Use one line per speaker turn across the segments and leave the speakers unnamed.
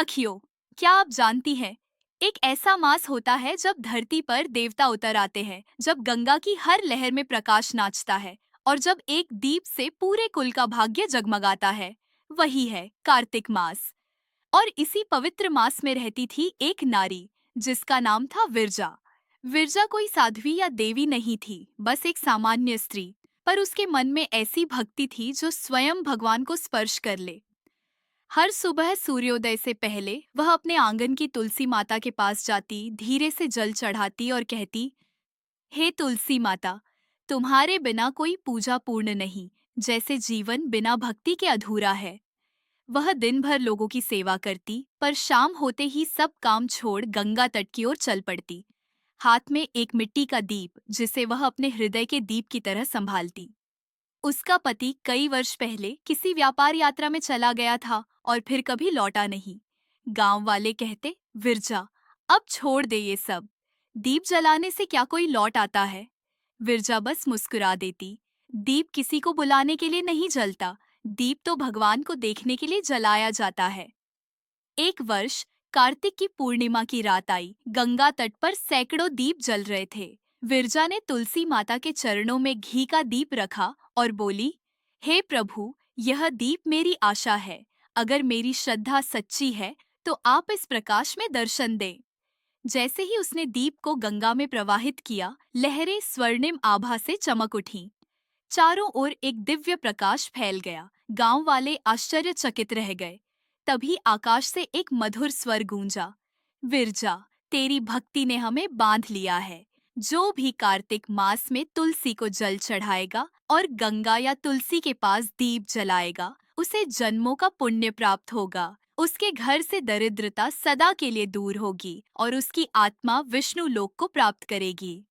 सखियों, क्या आप जानती हैं, एक ऐसा मास होता है जब धरती पर देवता उतर आते हैं, जब गंगा की हर लहर में प्रकाश नाचता है और जब एक दीप से पूरे कुल का भाग्य जगमगाता है। वही है कार्तिक मास। और इसी पवित्र मास में रहती थी एक नारी जिसका नाम था विरजा। विरजा कोई साध्वी या देवी नहीं थी, बस एक सामान्य स्त्री। पर उसके मन में ऐसी भक्ति थी जो स्वयं भगवान को स्पर्श कर ले। हर सुबह सूर्योदय से पहले वह अपने आंगन की तुलसी माता के पास जाती, धीरे से जल चढ़ाती और कहती, हे तुलसी माता, तुम्हारे बिना कोई पूजा पूर्ण नहीं, जैसे जीवन बिना भक्ति के अधूरा है। वह दिन भर लोगों की सेवा करती, पर शाम होते ही सब काम छोड़ गंगा तट की ओर चल पड़ती, हाथ में एक मिट्टी का दीप जिसे वह अपने हृदय के दीप की तरह संभालती। उसका पति कई वर्ष पहले किसी व्यापार यात्रा में चला गया था और फिर कभी लौटा नहीं। गांव वाले कहते, विरजा, अब छोड़ दे ये सब। दीप जलाने से क्या कोई लौट आता है? विरजा बस मुस्कुरा देती। दीप किसी को बुलाने के लिए नहीं जलता, दीप तो भगवान को देखने के लिए जलाया जाता है। एक वर्ष कार्तिक की पूर्णिमा की रात आई। गंगा तट पर सैकड़ों दीप जल रहे थे। विरजा ने तुलसी माता के चरणों में घी का दीप रखा और बोली, हे प्रभु, यह दीप मेरी आशा है। अगर मेरी श्रद्धा सच्ची है तो आप इस प्रकाश में दर्शन दें। जैसे ही उसने दीप को गंगा में प्रवाहित किया, लहरें स्वर्णिम आभा से चमक उठीं। चारों ओर एक दिव्य प्रकाश फैल गया। गांव वाले आश्चर्यचकित रह गए। तभी आकाश से एक मधुर स्वर गूंजा, विरजा, तेरी भक्ति ने हमें बांध लिया है। जो भी कार्तिक मास में तुलसी को जल चढ़ाएगा और गंगा या तुलसी के पास दीप जलाएगा, उसे जन्मों का पुण्य प्राप्त होगा। उसके घर से दरिद्रता सदा के लिए दूर होगी और उसकी आत्मा विष्णु लोक को प्राप्त करेगी।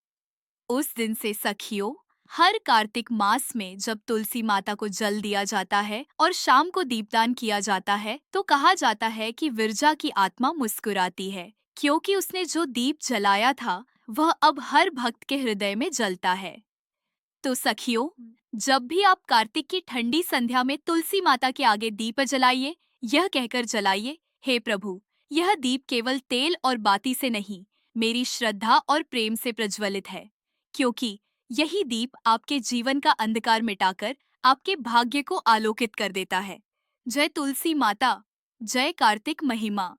उस दिन से सखियों, हर कार्तिक मास में जब तुलसी माता को जल दिया जाता है और शाम को दीपदान किया जाता है, तो कहा जाता है कि विरजा की आत्मा मुस्कुराती है, क्योंकि उसने जो दीप जलाया था वह अब हर भक्त के हृदय में जलता है। तो सखियों, जब भी आप कार्तिक की ठंडी संध्या में तुलसी माता के आगे दीप जलाइए, यह कहकर जलाइए, हे प्रभु, यह दीप केवल तेल और बाती से नहीं, मेरी श्रद्धा और प्रेम से प्रज्वलित है। क्योंकि यही दीप आपके जीवन का अंधकार मिटाकर आपके भाग्य को आलोकित कर देता है। जय तुलसी माता, जय कार्तिक महिमा।